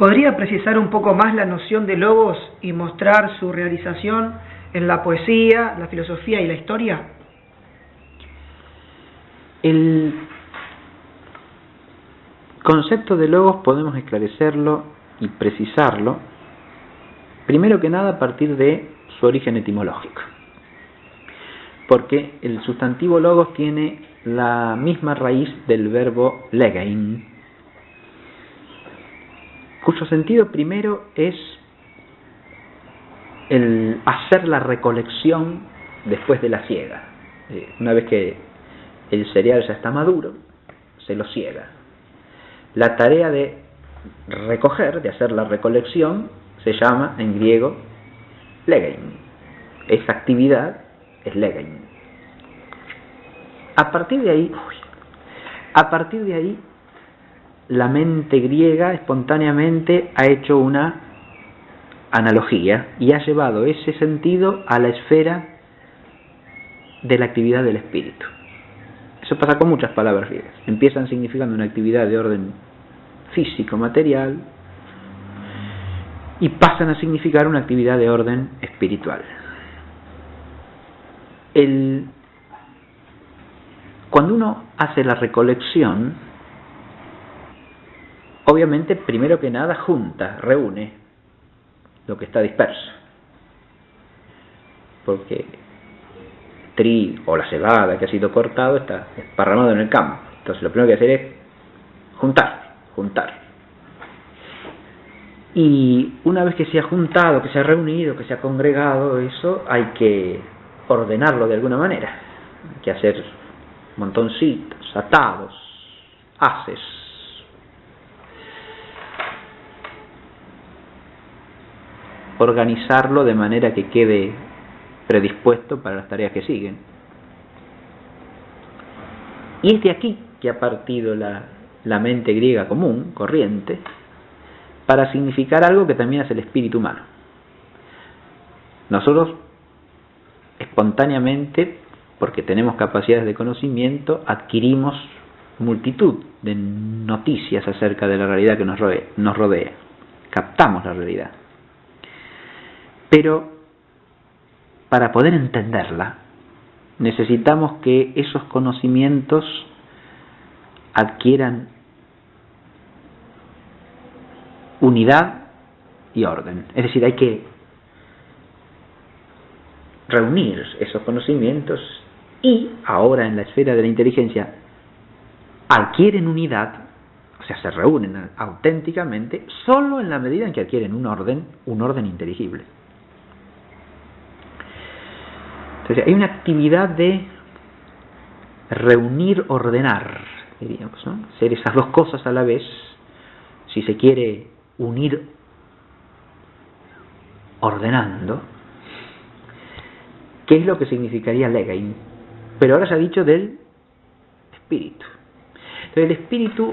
¿Podría precisar un poco más la noción de logos y mostrar su realización en la poesía, la filosofía y la historia? El concepto de logos podemos esclarecerlo y precisarlo, primero que nada a partir de su origen etimológico, porque el sustantivo logos tiene la misma raíz del verbo legein, cuyo sentido primero es el hacer la recolección después de la siega. Una vez que el cereal ya está maduro, se lo siega. La tarea de recoger, de hacer la recolección, se llama en griego legein. Esa actividad es legein. A partir de ahí, la mente griega espontáneamente ha hecho una analogía y ha llevado ese sentido a la esfera de la actividad del espíritu. Eso pasa con muchas palabras griegas. Empiezan significando una actividad de orden físico, material, y pasan a significar una actividad de orden espiritual. Cuando uno hace la recolección, obviamente, primero que nada, reúne lo que está disperso. Porque el trigo o la cebada que ha sido cortado está esparramado en el campo. Entonces lo primero que hacer es juntar. Y una vez que se ha juntado, que se ha reunido, que se ha congregado, eso hay que ordenarlo de alguna manera. Hay que hacer montoncitos, atados, haces. Organizarlo de manera que quede predispuesto para las tareas que siguen. Y es de aquí que ha partido la mente griega común, corriente, para significar algo que también es el espíritu humano. Nosotros, espontáneamente, porque tenemos capacidades de conocimiento, adquirimos multitud de noticias acerca de la realidad que nos rodea. Captamos la realidad. Pero para poder entenderla, necesitamos que esos conocimientos adquieran unidad y orden. Es decir, hay que reunir esos conocimientos y ahora en la esfera de la inteligencia adquieren unidad, o sea, se reúnen auténticamente solo en la medida en que adquieren un orden inteligible. Entonces hay una actividad de reunir, ordenar, diríamos, ¿no? Ser esas dos cosas a la vez. Si se quiere unir ordenando, ¿qué es lo que significaría legein? Pero ahora se ha dicho del espíritu. Entonces el espíritu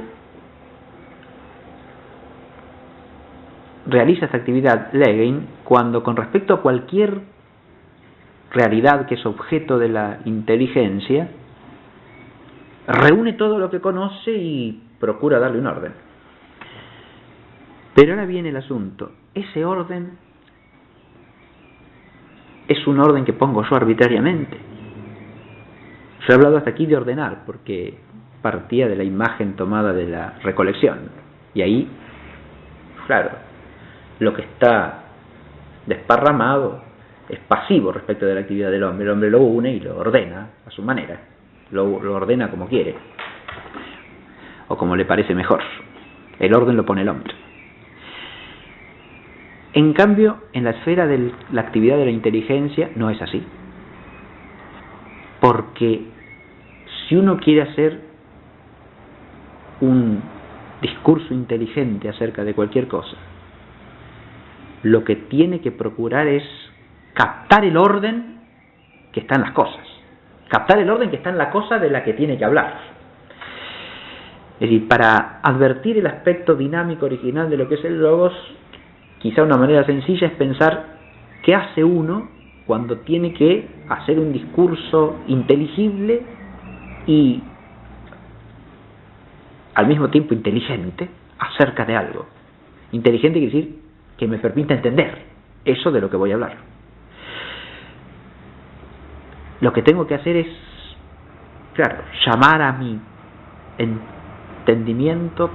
realiza esta actividad legein cuando, con respecto a cualquier realidad que es objeto de la inteligencia, reúne todo lo que conoce y procura darle un orden. Pero ahora viene el asunto. Ese orden es un orden que pongo yo arbitrariamente. Yo he hablado hasta aquí de ordenar porque partía de la imagen tomada de la recolección. Y ahí, claro, lo que está desparramado es pasivo respecto de la actividad del hombre. El hombre lo une y lo ordena a su manera. Lo ordena como quiere o como le parece mejor. El orden lo pone el hombre. En cambio, en la esfera de la actividad de la inteligencia no es así. Porque si uno quiere hacer un discurso inteligente acerca de cualquier cosa, lo que tiene que procurar es captar el orden que está en las cosas. Captar el orden que está en la cosa de la que tiene que hablar. Es decir, para advertir el aspecto dinámico original de lo que es el logos, quizá una manera sencilla es pensar qué hace uno cuando tiene que hacer un discurso inteligible y al mismo tiempo inteligente acerca de algo. Inteligente quiere decir que me permita entender eso de lo que voy a hablar. Lo que tengo que hacer es, claro, llamar a mi entendimiento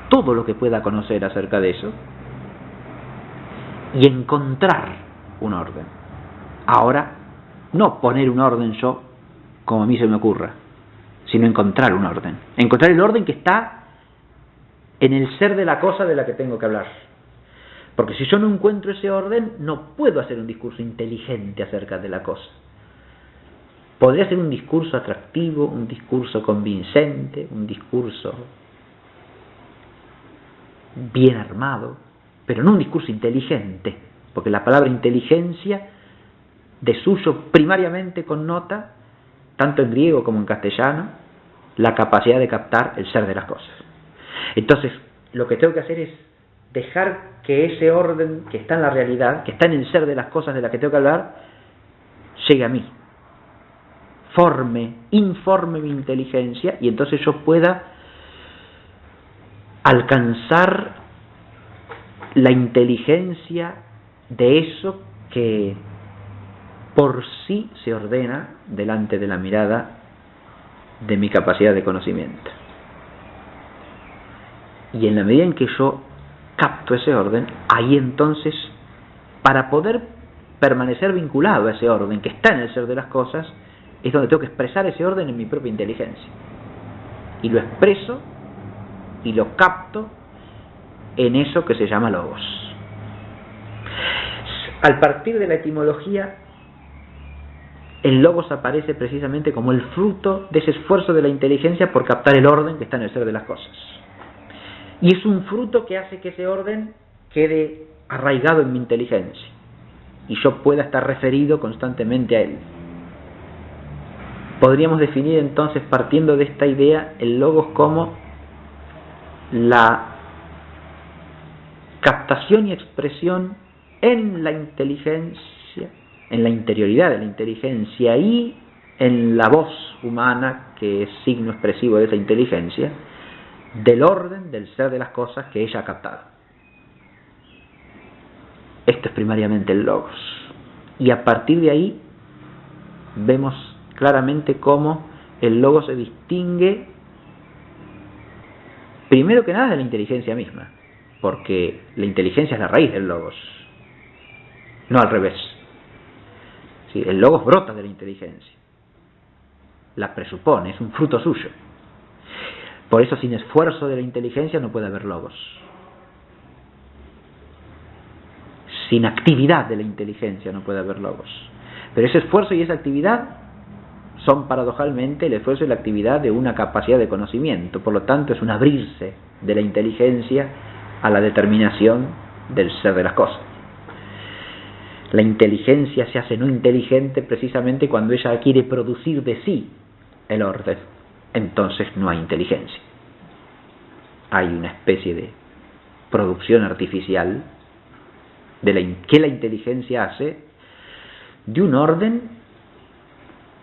todo lo que pueda conocer acerca de eso y encontrar un orden. Ahora, no poner un orden yo como a mí se me ocurra, sino encontrar un orden. Encontrar el orden que está en el ser de la cosa de la que tengo que hablar. Porque si yo no encuentro ese orden, no puedo hacer un discurso inteligente acerca de la cosa. Podría ser un discurso atractivo, un discurso convincente, un discurso bien armado, pero no un discurso inteligente, porque la palabra inteligencia de suyo primariamente connota, tanto en griego como en castellano, la capacidad de captar el ser de las cosas. Entonces, lo que tengo que hacer es dejar que ese orden que está en la realidad, que está en el ser de las cosas de las que tengo que hablar, llegue a mí, informe mi inteligencia, y entonces yo pueda alcanzar la inteligencia de eso que por sí se ordena delante de la mirada de mi capacidad de conocimiento. Y en la medida en que yo capto ese orden, ahí entonces, para poder permanecer vinculado a ese orden que está en el ser de las cosas, es donde tengo que expresar ese orden en mi propia inteligencia. Y lo expreso y lo capto en eso que se llama logos. Al partir de la etimología, el logos aparece precisamente como el fruto de ese esfuerzo de la inteligencia por captar el orden que está en el ser de las cosas. Y es un fruto que hace que ese orden quede arraigado en mi inteligencia y yo pueda estar referido constantemente a él. Podríamos definir entonces, partiendo de esta idea, el logos como la captación y expresión en la inteligencia, en la interioridad de la inteligencia y en la voz humana, que es signo expresivo de esa inteligencia, del orden del ser de las cosas que ella ha captado. Esto es primariamente el logos. Y a partir de ahí vemos claramente cómo el logos se distingue primero que nada de la inteligencia misma, porque la inteligencia es la raíz del logos, no al revés. ¿Sí? El logos brota de la inteligencia, la presupone, es un fruto suyo. Por eso, sin esfuerzo de la inteligencia no puede haber logos. Sin actividad de la inteligencia no puede haber logos. Pero ese esfuerzo y esa actividad son paradojalmente el esfuerzo y la actividad de una capacidad de conocimiento. Por lo tanto, es un abrirse de la inteligencia a la determinación del ser de las cosas. La inteligencia se hace no inteligente precisamente cuando ella quiere producir de sí el orden. Entonces no hay inteligencia. Hay una especie de producción artificial que la inteligencia hace de un orden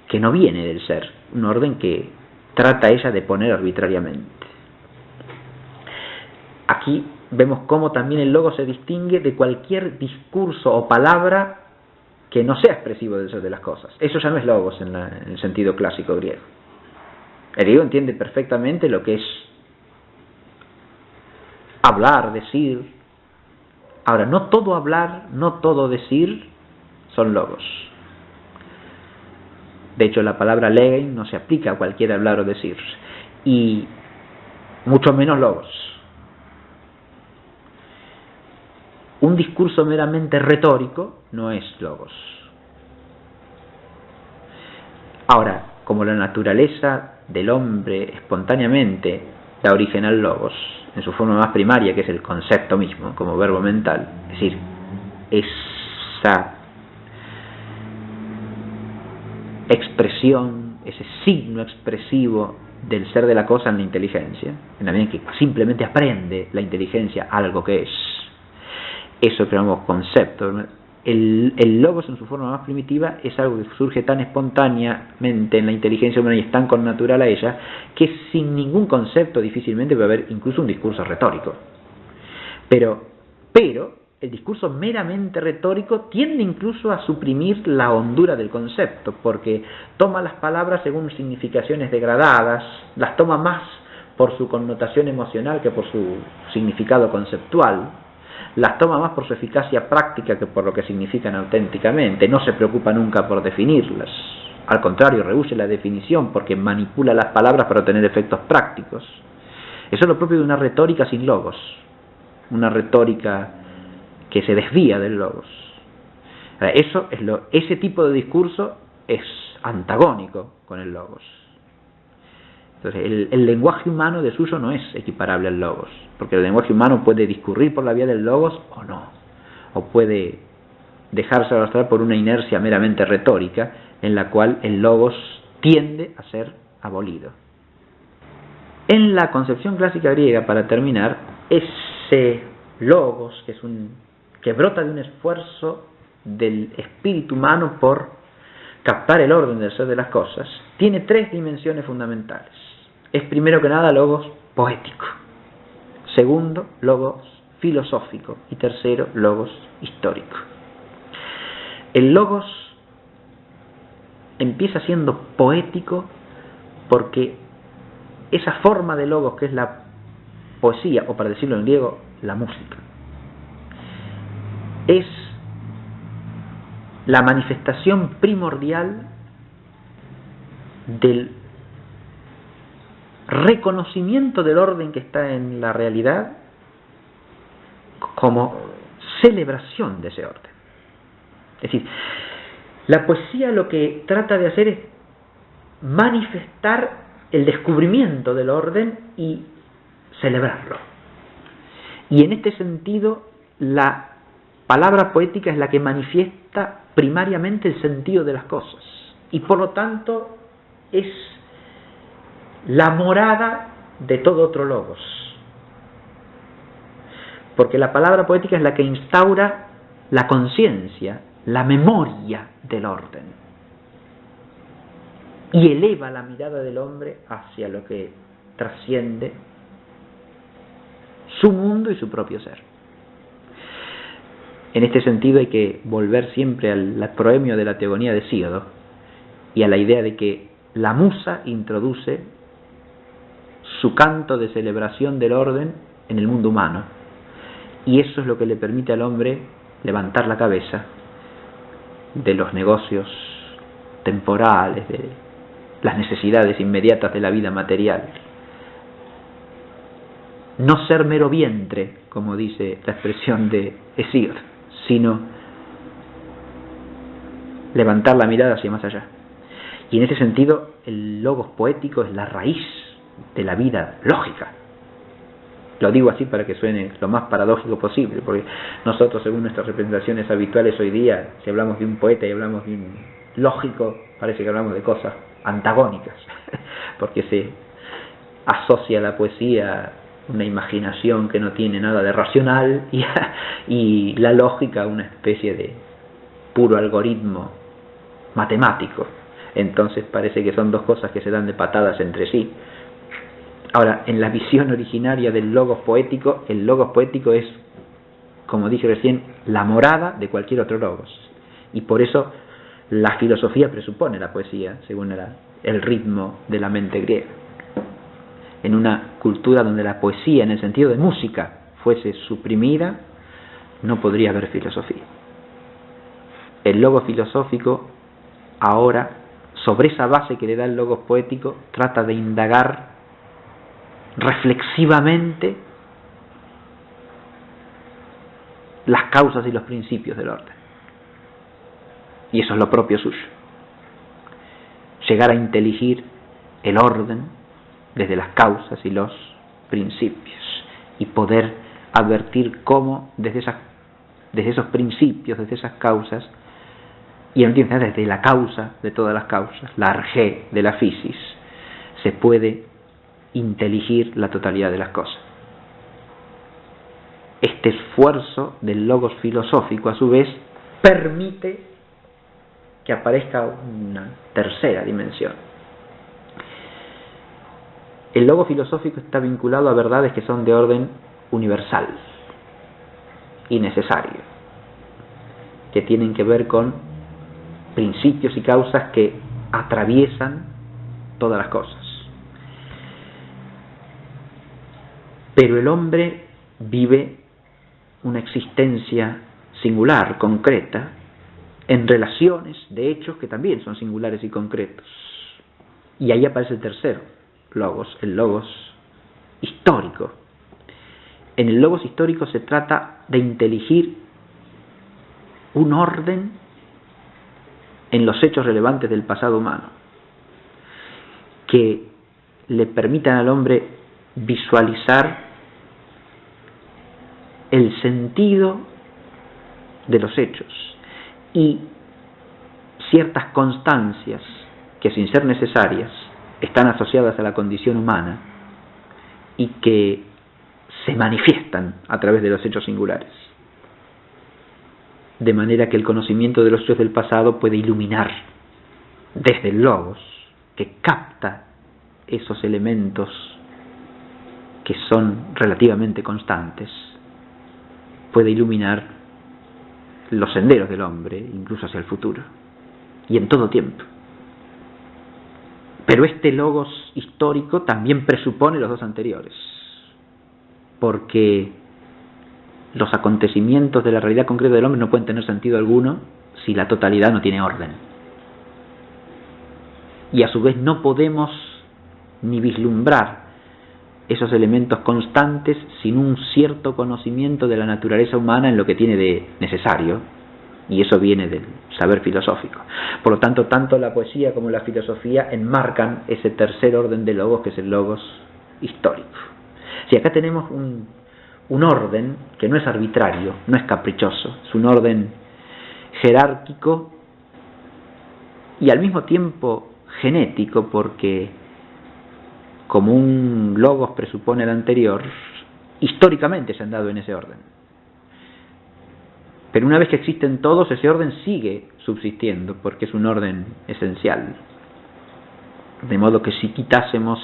que no viene del ser, un orden que trata ella de poner arbitrariamente. Aquí vemos cómo también el logos se distingue de cualquier discurso o palabra que no sea expresivo del ser de las cosas. Eso ya no es logos en el sentido clásico griego. El griego entiende perfectamente lo que es hablar, decir. Ahora, no todo hablar, no todo decir son logos. De hecho, la palabra legein no se aplica a cualquier hablar o decir, y mucho menos logos. Un discurso meramente retórico no es logos. Ahora, como la naturaleza del hombre espontáneamente da origen al logos, en su forma más primaria, que es el concepto mismo, como verbo mental, es decir, esa expresión, ese signo expresivo del ser de la cosa en la inteligencia, en la medida en que simplemente aprende la inteligencia algo que es, eso que llamamos concepto. El logos en su forma más primitiva es algo que surge tan espontáneamente en la inteligencia humana y es tan connatural a ella que sin ningún concepto difícilmente puede haber incluso un discurso retórico. Pero el discurso meramente retórico tiende incluso a suprimir la hondura del concepto, porque toma las palabras según significaciones degradadas, las toma más por su connotación emocional que por su significado conceptual, las toma más por su eficacia práctica que por lo que significan auténticamente, no se preocupa nunca por definirlas, al contrario, rehúye la definición porque manipula las palabras para obtener efectos prácticos. Eso es lo propio de una retórica sin logos, una retórica que se desvía del logos. Ese tipo de discurso es antagónico con el logos. Entonces, el lenguaje humano de suyo no es equiparable al logos, porque el lenguaje humano puede discurrir por la vía del logos o no, o puede dejarse arrastrar por una inercia meramente retórica en la cual el logos tiende a ser abolido. En la concepción clásica griega, para terminar, ese logos, que brota de un esfuerzo del espíritu humano por captar el orden del ser de las cosas, tiene tres dimensiones fundamentales. Es primero que nada logos poético, segundo logos filosófico y tercero logos histórico. El logos empieza siendo poético porque esa forma de logos que es la poesía, o para decirlo en griego, la música, es la manifestación primordial del reconocimiento del orden que está en la realidad como celebración de ese orden. Es decir, la poesía lo que trata de hacer es manifestar el descubrimiento del orden y celebrarlo. Y en este sentido, la palabra poética es la que manifiesta primariamente el sentido de las cosas y por lo tanto es la morada de todo otro logos, porque la palabra poética es la que instaura la conciencia, la memoria del orden y eleva la mirada del hombre hacia lo que trasciende su mundo y su propio ser. En este sentido hay que volver siempre al proemio de la teogonía de Hesíodo y a la idea de que la musa introduce su canto de celebración del orden en el mundo humano, y eso es lo que le permite al hombre levantar la cabeza de los negocios temporales, de las necesidades inmediatas de la vida material. No ser mero vientre, como dice la expresión de Hesíodo, sino levantar la mirada hacia más allá. Y en ese sentido, el logos poético es la raíz de la vida lógica. Lo digo así para que suene lo más paradójico posible, porque nosotros, según nuestras representaciones habituales hoy día, si hablamos de un poeta y hablamos de un lógico, parece que hablamos de cosas antagónicas, porque se asocia a la poesía una imaginación que no tiene nada de racional y la lógica una especie de puro algoritmo matemático. Entonces parece que son dos cosas que se dan de patadas entre sí. Ahora, en la visión originaria del logos poético, el logos poético es, como dije recién, la morada de cualquier otro logos. Y por eso la filosofía presupone la poesía, según el ritmo de la mente griega. En una cultura donde la poesía, en el sentido de música, fuese suprimida, no podría haber filosofía. El logos filosófico, ahora, sobre esa base que le da el logos poético, trata de indagar reflexivamente las causas y los principios del orden. Y eso es lo propio suyo. Llegar a inteligir el orden desde las causas y los principios y poder advertir cómo desde esos principios, desde esas causas, y en última instancia desde la causa de todas las causas, la arjé de la physis, se puede inteligir la totalidad de las cosas. Este esfuerzo del logos filosófico, a su vez, permite que aparezca una tercera dimensión. El logos filosófico está vinculado a verdades que son de orden universal. y necesario, que tienen que ver con principios y causas que atraviesan todas las cosas. Pero el hombre vive una existencia singular, concreta, en relaciones de hechos que también son singulares y concretos. Y ahí aparece el tercero logos, el logos histórico. En el logos histórico se trata de inteligir un orden en los hechos relevantes del pasado humano, que le permitan al hombre visualizar el sentido de los hechos y ciertas constancias que, sin ser necesarias, están asociadas a la condición humana y que se manifiestan a través de los hechos singulares. De manera que el conocimiento de los hechos del pasado puede iluminar desde el logos, que capta esos elementos que son relativamente constantes, puede iluminar los senderos del hombre, incluso hacia el futuro, y en todo tiempo. Pero este logos histórico también presupone los dos anteriores, porque los acontecimientos de la realidad concreta del hombre no pueden tener sentido alguno si la totalidad no tiene orden. Y a su vez no podemos ni vislumbrar esos elementos constantes sin un cierto conocimiento de la naturaleza humana en lo que tiene de necesario, y eso viene del saber filosófico. Por lo tanto, tanto la poesía como la filosofía enmarcan ese tercer orden de logos, que es el logos histórico. Si acá tenemos un orden que no es arbitrario, no es caprichoso, es un orden jerárquico y al mismo tiempo genético, porque como un logos presupone el anterior, históricamente se han dado en ese orden. Pero una vez que existen todos, ese orden sigue subsistiendo, porque es un orden esencial. De modo que si quitásemos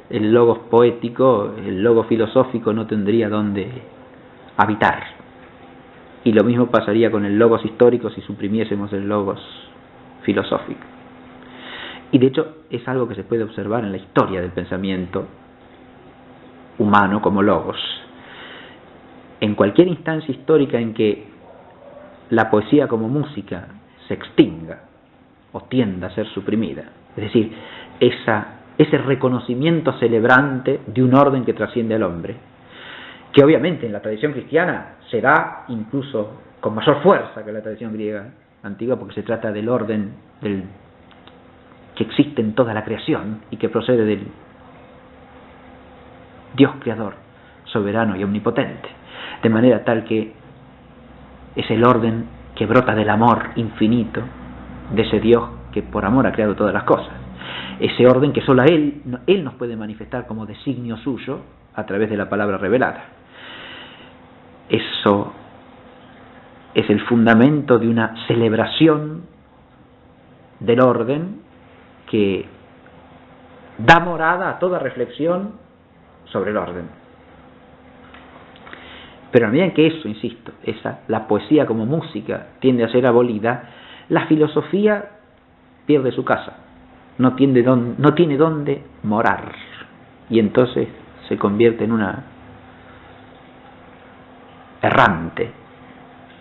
el logos poético, el logos filosófico no tendría dónde habitar. Y lo mismo pasaría con el logos histórico si suprimiésemos el logos filosófico. Y de hecho es algo que se puede observar en la historia del pensamiento humano como logos. En cualquier instancia histórica en que la poesía como música se extinga o tienda a ser suprimida, es decir, ese reconocimiento celebrante de un orden que trasciende al hombre, que obviamente en la tradición cristiana se da incluso con mayor fuerza que la tradición griega antigua, porque se trata del orden que existe en toda la creación y que procede del Dios creador, soberano y omnipotente, de manera tal que es el orden que brota del amor infinito de ese Dios que por amor ha creado todas las cosas. Ese orden que solo Él nos puede manifestar como designio suyo a través de la palabra revelada. Eso es el fundamento de una celebración del orden que da morada a toda reflexión sobre el orden. Pero a medida en que eso, insisto, la poesía como música tiende a ser abolida, la filosofía pierde su casa, no tiene dónde morar, y entonces se convierte en una errante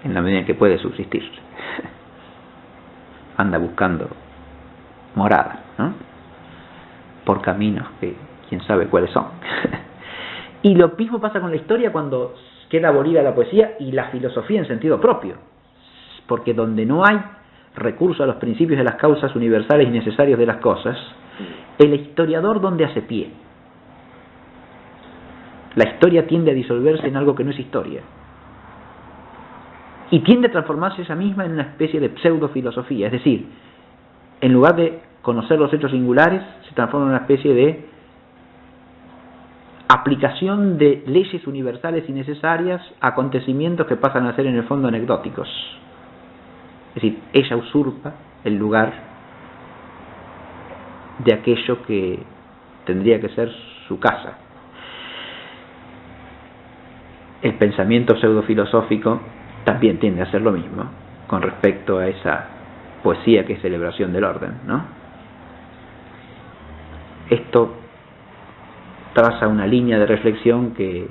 en la medida en que puede subsistir. Anda buscando morada, ¿no? Por caminos que quién sabe cuáles son. Y lo mismo pasa con la historia cuando queda abolida la poesía y la filosofía en sentido propio, porque donde no hay recurso a los principios de las causas universales y necesarios de las cosas, el historiador ¿dónde hace pie? La historia tiende a disolverse en algo que no es historia, y tiende a transformarse ella misma en una especie de pseudofilosofía, es decir, en lugar de conocer los hechos singulares, se transforma en una especie de aplicación de leyes universales y necesarias a acontecimientos que pasan a ser en el fondo anecdóticos. Es decir, ella usurpa el lugar de aquello que tendría que ser su casa. el pensamiento pseudofilosófico también tiende a hacer lo mismo con respecto a esa poesía que es celebración del orden, ¿no? Esto traza una línea de reflexión que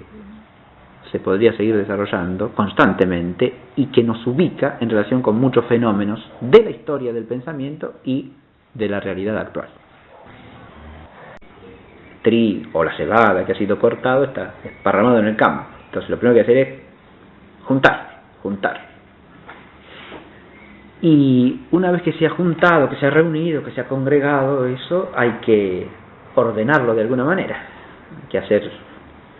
se podría seguir desarrollando constantemente y que nos ubica en relación con muchos fenómenos de la historia del pensamiento y de la realidad actual. El trigo o la cebada que ha sido cortado está esparramado en el campo. Entonces lo primero que hay que hacer es juntar. Y una vez que se ha juntado, que se ha reunido, que se ha congregado, eso hay que ordenarlo de alguna manera. Hay que hacer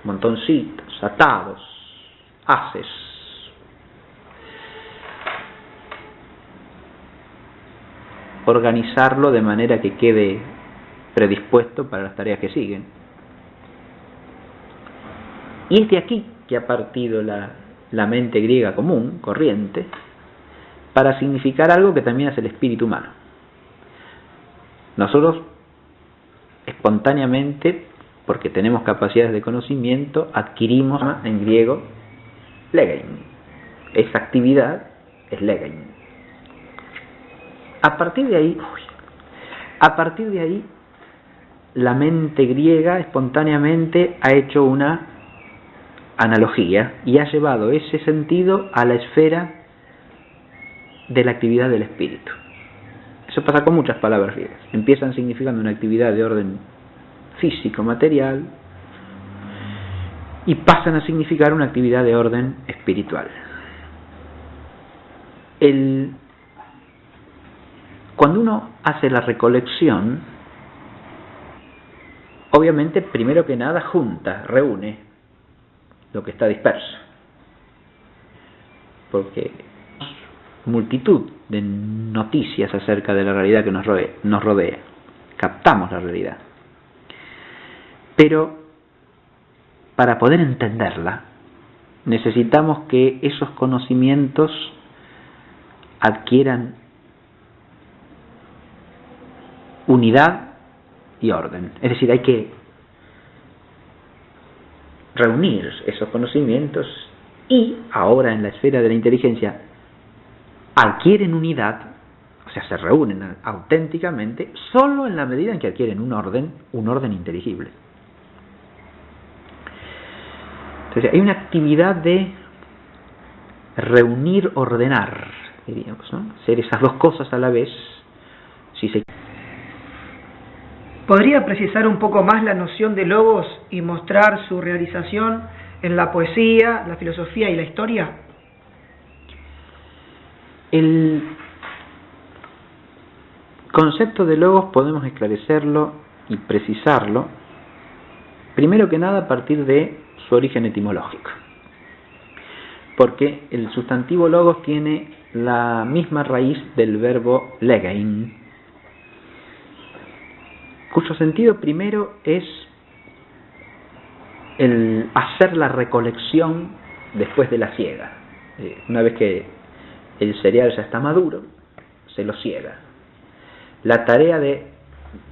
montoncitos, atados, haces. Organizarlo de manera que quede predispuesto para las tareas que siguen. Y es de aquí que ha partido la mente griega común, corriente, para significar algo que también es el espíritu humano. Nosotros, espontáneamente, porque tenemos capacidades de conocimiento, adquirimos en griego legein. Esa actividad es legein. A partir de ahí, la mente griega espontáneamente ha hecho una analogía y ha llevado ese sentido a la esfera de la actividad del espíritu. Eso pasa con muchas palabras griegas. Empiezan significando una actividad de orden físico, material, y pasan a significar una actividad de orden espiritual. Cuando uno hace la recolección, obviamente, primero que nada, reúne lo que está disperso. Porque multitud de noticias acerca de la realidad que nos rodea. Captamos la realidad. Pero para poder entenderla, necesitamos que esos conocimientos adquieran unidad y orden. Es decir, hay que reunir esos conocimientos y ahora en la esfera de la inteligencia adquieren unidad, o sea, se reúnen auténticamente solo en la medida en que adquieren un orden inteligible. Entonces hay una actividad de reunir, ordenar, diríamos, ¿no? Hacer esas dos cosas a la vez. Si se... ¿Podría precisar un poco más la noción de logos y mostrar su realización en la poesía, la filosofía y la historia? El concepto de logos podemos esclarecerlo y precisarlo, primero que nada a partir de su origen etimológico. Porque el sustantivo logos tiene la misma raíz del verbo legein, cuyo sentido primero es el hacer la recolección después de la siega. Una vez que el cereal ya está maduro, se lo siega. La tarea de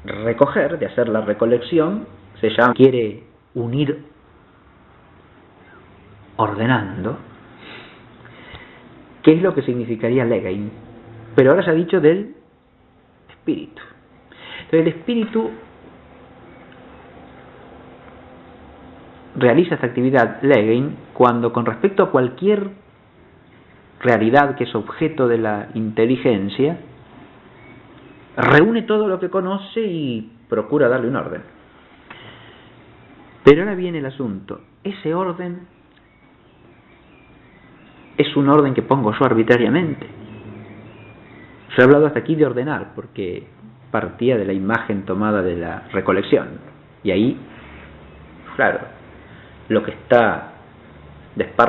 recoger, de hacer la recolección, quiere unir ordenando, ¿qué es lo que significaría legein? Pero ahora se ha dicho del espíritu. Entonces el espíritu realiza esta actividad legein cuando, con respecto a cualquier realidad que es objeto de la inteligencia, reúne todo lo que conoce y procura darle un orden. Pero ahora viene el asunto. Ese orden es un orden que pongo yo arbitrariamente. Yo he hablado hasta aquí de ordenar porque partía de la imagen tomada de la recolección. Y ahí, claro, lo que está desparramado